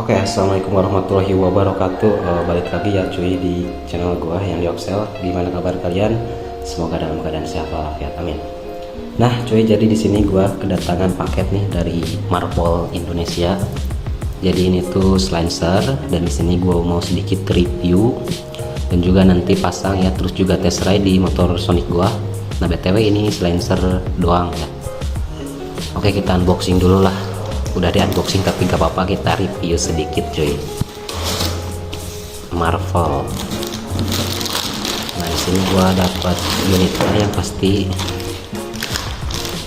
Oke, assalamualaikum warahmatullahi wabarakatuh. Balik lagi ya cuy di channel gua yang di Oxel. Gimana kabar kalian? Semoga dalam keadaan sehat walafiat, amin. Nah cuy, jadi di sini gua kedatangan paket nih dari Marpol Indonesia. Jadi ini tuh silencer, dan di sini gua mau sedikit review dan juga nanti pasang ya, terus juga test ride di motor Sonic gua. Nah btw ini silencer doang ya. Oke, kita unboxing dulu lah. Udah di unboxing tapi gak apa-apa, kita review sedikit cuy. Marvel. Nah di sini gua dapat unitnya yang pasti,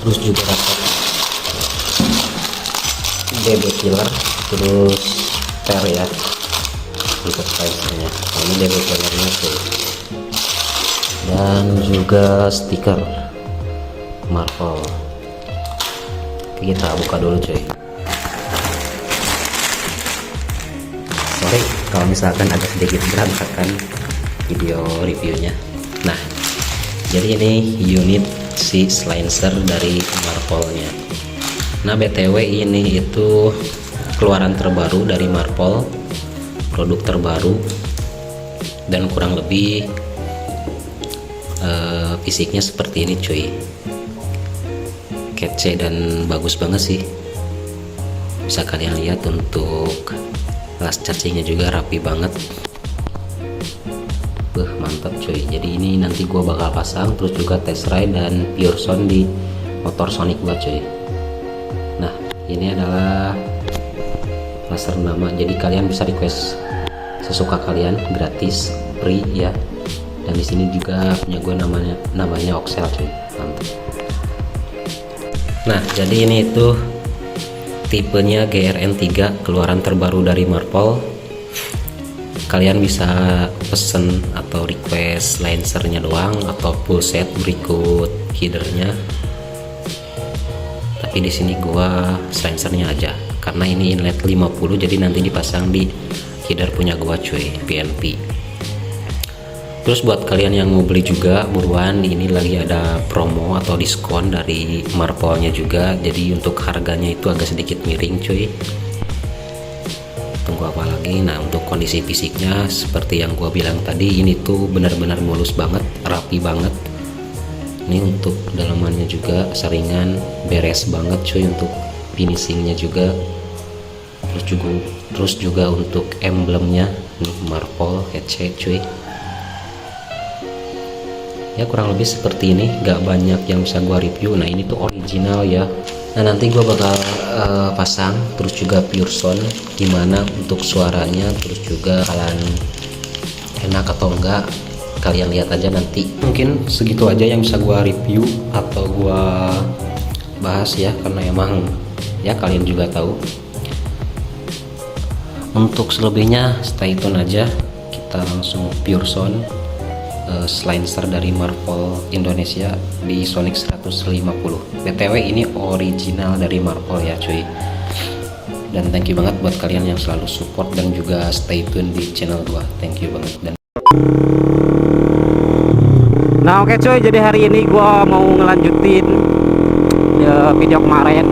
terus juga dapat DB killer, terus per ya untuk size-nya. Nah, ini DB killernya tuh, dan juga stiker Marvel. Oke, kita buka dulu cuy. Sorry kalau misalkan ada sedikit berantakan video reviewnya. Nah jadi ini unit si silencer dari Marpolnya. Nah btw ini itu keluaran terbaru dari Marpol, produk terbaru, dan kurang lebih fisiknya seperti ini cuy. Kece dan bagus banget sih, bisa kalian lihat. Untuk las cacingnya juga rapi banget. Mantap cuy. Jadi ini nanti gua bakal pasang, terus juga test ride dan pure sound di motor Sonic gua cuy. Nah ini adalah laser nama, jadi kalian bisa request sesuka kalian, gratis, free ya. Dan di sini juga punya gua namanya Oxel cuy. Mantap. Nah jadi ini itu tipenya GRN3, keluaran terbaru dari Marpol. Kalian bisa pesen atau request silencernya doang atau full set berikut headernya. Tapi di sini gua silencernya aja karena ini inlet 50, jadi nanti dipasang di header punya gua cuy, PNP. Terus buat kalian yang mau beli juga buruan, ini lagi ada promo atau diskon dari Marpolnya juga, jadi untuk harganya itu agak sedikit miring cuy. Tunggu apa lagi? Nah untuk kondisi fisiknya seperti yang gua bilang tadi, ini tuh benar-benar mulus banget, rapi banget. Ini untuk dalamannya juga saringan beres banget cuy, untuk finishingnya juga. Terus juga untuk emblemnya nih Marpol kece cuy. Ya kurang lebih seperti ini, gak banyak yang bisa gua review. Nah ini tuh original ya. Nah nanti gua bakal pasang, terus juga pure sound gimana untuk suaranya, terus juga kalian enak atau enggak kalian lihat aja nanti. Mungkin segitu aja yang bisa gua review atau gua bahas ya, karena emang ya kalian juga tahu. Untuk selebihnya stay tune aja, kita langsung pure sound silencer dari Marpol Indonesia di Sonic 150. btw ini original dari Marpol ya cuy. Dan thank you banget buat kalian yang selalu support dan juga stay tune di channel gua. Thank you banget. Dan nah oke cuy, jadi hari ini gua mau ngelanjutin video kemarin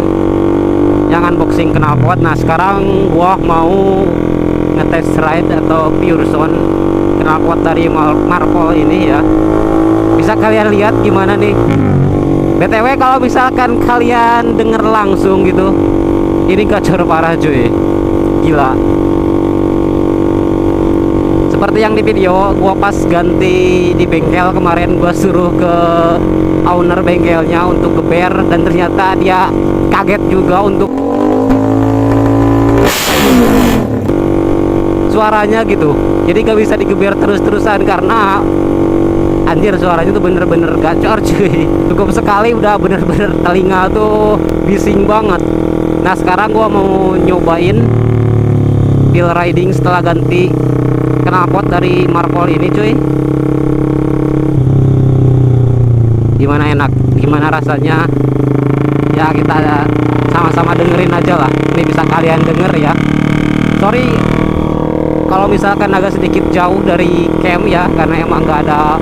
yang unboxing knalpot. Nah sekarang gua mau ngetes ride atau pure sound knalpot dari Marpol ini ya. Bisa kalian lihat gimana nih. btw kalau misalkan kalian denger langsung gitu, ini gacor parah cuy, gila. Seperti yang di video gua pas ganti di bengkel kemarin, gua suruh ke owner bengkelnya untuk geber, dan ternyata dia kaget juga untuk suaranya gitu. Jadi gak bisa digeber terus-terusan karena anjir suaranya tuh bener-bener gacor cuy. Cukup sekali udah bener-bener telinga tuh bising banget. Nah sekarang gua mau nyobain feel riding setelah ganti knalpot dari Marpol ini cuy. Gimana, enak, gimana rasanya ya, kita sama-sama dengerin aja lah. Ini bisa kalian denger ya. Sorry kalau misalkan agak sedikit jauh dari cam ya, karena emang nggak ada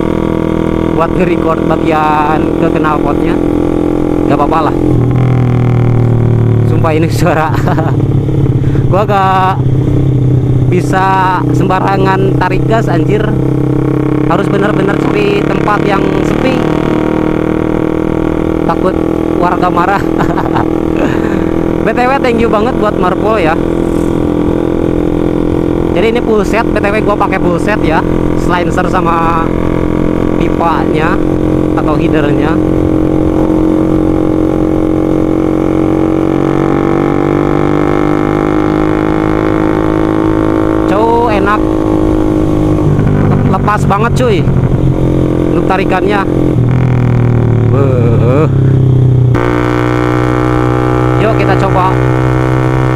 buat nge-record bagian ke knalpotnya. Gak apa-apa lah, sumpah ini suara gua agak bisa sembarangan tarik gas anjir. Harus bener-bener cari tempat yang sepi, takut warga marah. BTW thank you banget buat Marpol ya. Jadi ini full set, BTW gua pakai full set ya, silencer sama pipanya atau headernya. Enak, lepas banget cuy untuk tarikannya. Yuk kita coba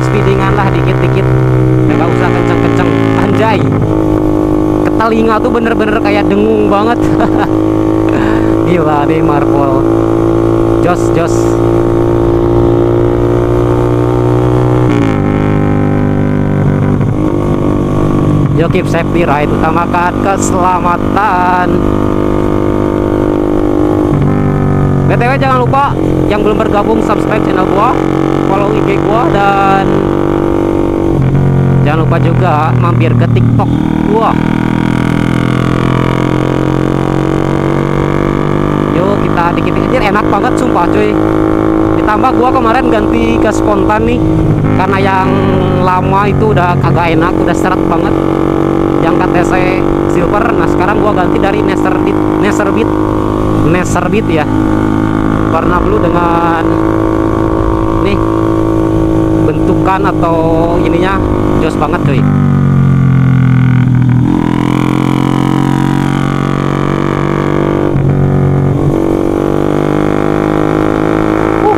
speedingan lah dikit-dikit, nggak usah kenceng-kenceng. Anjay, ke telinga tuh bener-bener kayak dengung banget. Gila nih Marpol, jos. Yo, keep safety ride, utamakan keselamatan. BTW jangan lupa yang belum bergabung subscribe channel gua, follow IG gua, dan jangan lupa juga mampir ke TikTok gua. Yuk kita dikit-dikit, enak banget sumpah cuy. Ditambah gua kemarin ganti ke spontan nih, karena yang lama itu udah kagak enak, udah seret banget yang KTC Silver. Nah sekarang gua ganti dari Neserbit ya, warna blue dengan nih bentukan atau ininya jos banget cuy.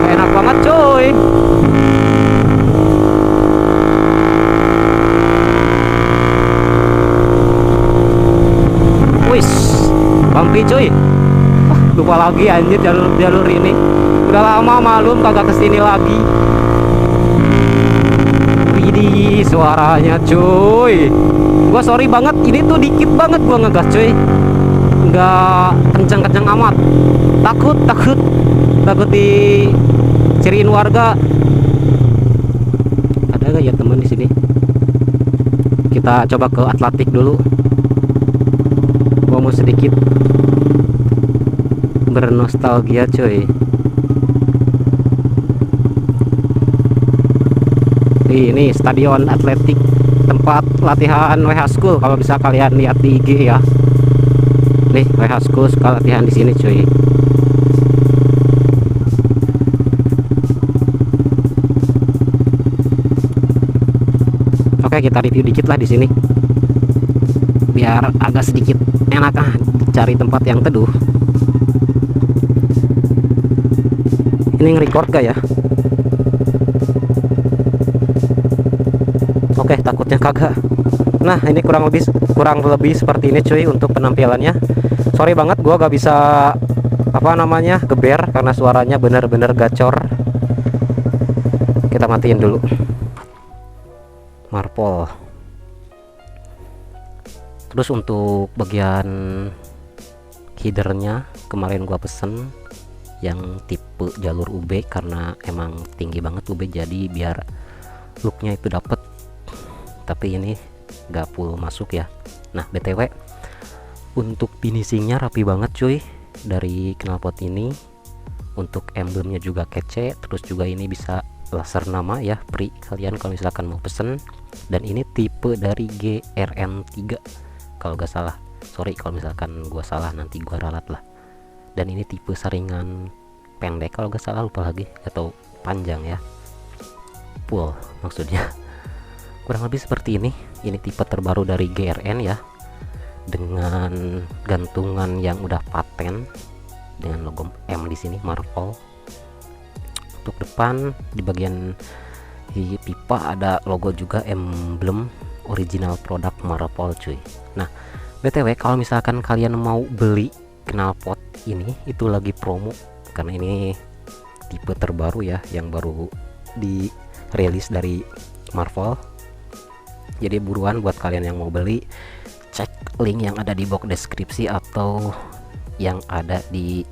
Enak banget cuy. Wis, bumpy cuy. Lupa lagi anjir jalur ini. Udah lama malum kagak kesini lagi. Widih suaranya cuy. Gua sorry banget, ini tuh dikit banget gua ngegas cuy. Nggak kenceng-kenceng amat. Takut diciriin warga. Ada gak ya teman di sini? Kita coba ke Atlantik dulu. Gua mau sedikit bernostalgia cuy. Ini Stadion Atletik, tempat latihan WH School. Kalau bisa kalian lihat di IG ya. Nih WH School suka latihan di sini cuy. Oke, kita review dikit lah di sini. Biar agak sedikit enak cari tempat yang teduh. Ini nge-record gak ya? Oke, takutnya kagak. Nah ini kurang lebih seperti ini cuy untuk penampilannya. Sorry banget gua gak bisa geber karena suaranya bener-bener gacor. Kita matiin dulu Marpol. Terus untuk bagian headernya kemarin gua pesen yang tipe jalur UB karena emang tinggi banget UB, jadi biar looknya itu dapet, tapi ini gak full masuk ya. Nah BTW untuk finishingnya rapi banget cuy dari knalpot ini. Untuk emblemnya juga kece, terus juga ini bisa laser nama ya, free kalian kalau misalkan mau pesen. Dan ini tipe dari GRN3 kalau gak salah, sorry kalau misalkan gua salah nanti gua ralat lah. Dan ini tipe saringan pendek kalau gak salah, lupa lagi, atau panjang ya, full maksudnya. Kurang lebih seperti ini. Ini tipe terbaru dari GRN ya, dengan gantungan yang udah paten dengan logo M di sini Marpol. Untuk depan di bagian pipa ada logo juga, emblem original produk Marpol cuy. Nah BTW kalau misalkan kalian mau beli knalpot ini itu lagi promo karena ini tipe terbaru ya, yang baru dirilis dari Marpol. Jadi buruan buat kalian yang mau beli, cek link yang ada di box deskripsi atau yang ada di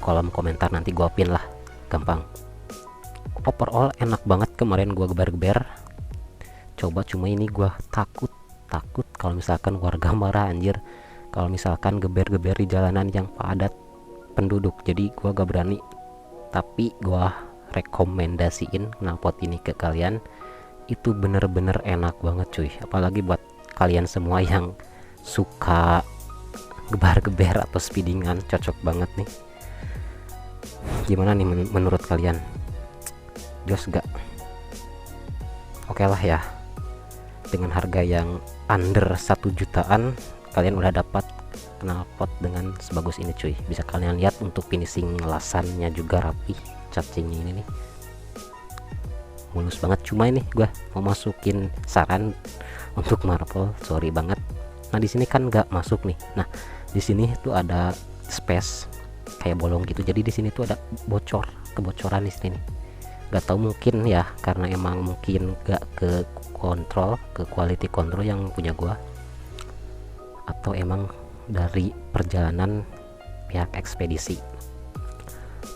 kolom komentar, nanti gua pin lah, gampang. Overall enak banget, kemarin gua geber-geber coba, cuma ini gua takut kalau misalkan warga marah anjir, kalau misalkan geber-geber di jalanan yang padat penduduk. Jadi gua gak berani, tapi gua rekomendasiin knalpot ini ke kalian. Itu bener-bener enak banget cuy, apalagi buat kalian semua yang suka gebar-geber atau speedingan, cocok banget nih. Gimana nih menurut kalian, jos gak? Oke lah ya, dengan harga yang under 1 jutaan kalian udah dapat knalpot dengan sebagus ini cuy. Bisa kalian lihat untuk finishing lasannya juga rapi, cacingnya ini nih mulus banget. Cuma ini gua mau masukin saran untuk marble, sorry banget. Nah di sini kan nggak masuk nih. Nah di sini tuh ada space kayak bolong gitu, jadi di sini tuh ada kebocoran di sini. Nggak tahu, mungkin ya karena emang mungkin nggak ke kontrol, ke quality control yang punya gua, atau emang dari perjalanan pihak ekspedisi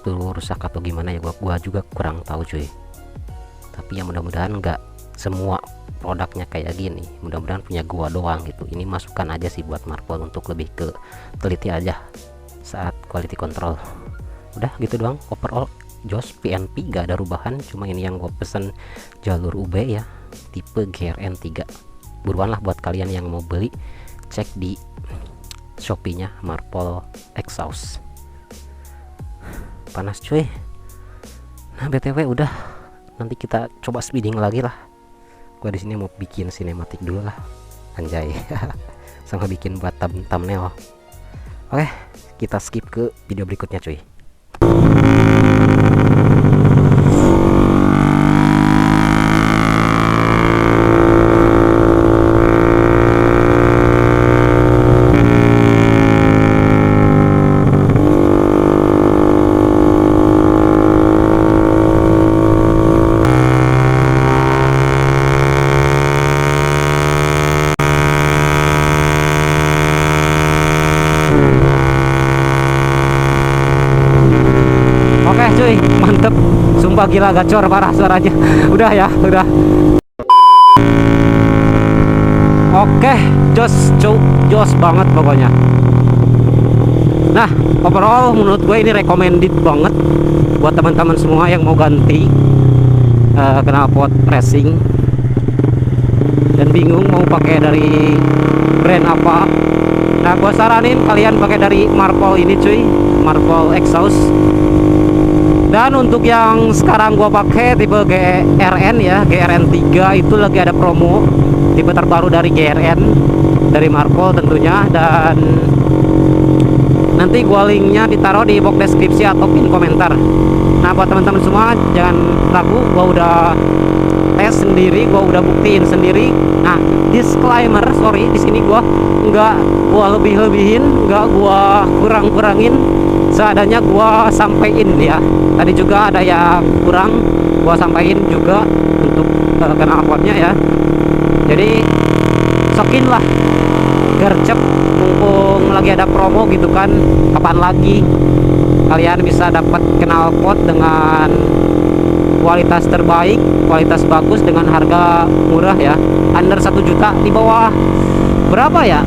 tuh rusak atau gimana ya, gua juga kurang tahu cuy. Tapi ya mudah-mudahan nggak semua produknya kayak gini, mudah-mudahan punya gua doang gitu. Ini masukan aja sih buat marble untuk lebih ke teliti aja saat quality control. Udah gitu doang. Overall jos PNP gak ada rubahan, cuma ini yang gua pesen jalur UB ya, tipe GRN 3. Buruan lah buat kalian yang mau beli, cek di Shopee-nya marble exhaust. Panas cuy. Nah BTW udah, nanti kita coba speeding lagi lah. Gua di sini mau bikin sinematik dulu lah, anjay. Sama bikin buat thumbnail. Oke, kita skip ke video berikutnya cuy. Cuy, mantep, sumpah gila, gacor parah suaranya. Udah ya, udah. Oke, jos banget pokoknya. Nah, overall menurut gue ini recommended banget buat teman-teman semua yang mau ganti knalpot racing dan bingung mau pakai dari brand apa. Nah, gue saranin kalian pakai dari marble ini cuy, marble exhaust. Dan untuk yang sekarang gua pakai tipe GRN ya, GRN 3 itu lagi ada promo, tipe terbaru dari GRN, dari marble tentunya. Dan nanti gua linknya ditaruh di box deskripsi atau pin komentar. Nah buat teman-teman semua jangan ragu, gua udah tes sendiri, gua udah buktiin sendiri. Nah disclaimer, sorry, di sini gua nggak gua lebih-lebihin, nggak gua kurang-kurangin, seadanya gua sampein ya. Tadi juga ada yang kurang, gua sampaikan juga untuk knalpotnya ya. Jadi sokin lah, gercep, mumpung lagi ada promo gitu kan. Kapan lagi kalian bisa dapat knalpot dengan kualitas terbaik, kualitas bagus dengan harga murah ya, under 1 juta, di bawah berapa ya,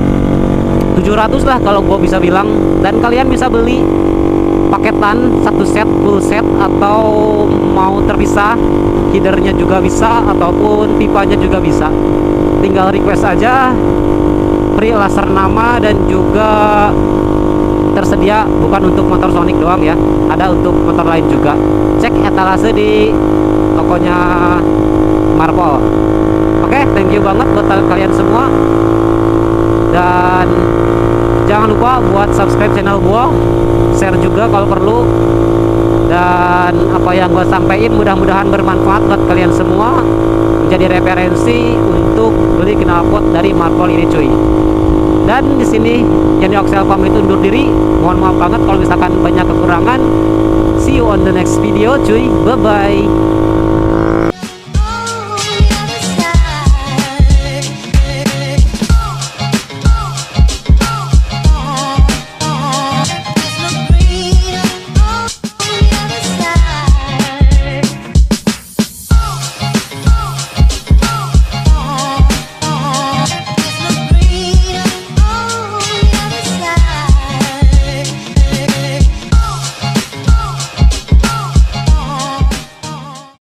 700 lah kalau gua bisa bilang. Dan kalian bisa beli paketan satu set, full set, atau mau terpisah, headernya juga bisa, ataupun pipanya juga bisa. Tinggal request aja, free laser nama, dan juga tersedia bukan untuk motor Sonic doang ya, ada untuk motor lain juga. Cek etalase di tokonya marble. Oke, thank you banget buat kalian semua, dan jangan lupa buat subscribe channel gua, share juga kalau perlu. Dan apa yang gua sampaikan mudah-mudahan bermanfaat buat kalian semua, menjadi referensi untuk beli knalpot dari marble ini cuy. Dan di sini Johnny Oxel pamit undur diri. Mohon maaf banget kalau misalkan banyak kekurangan. See you on the next video cuy. Bye bye.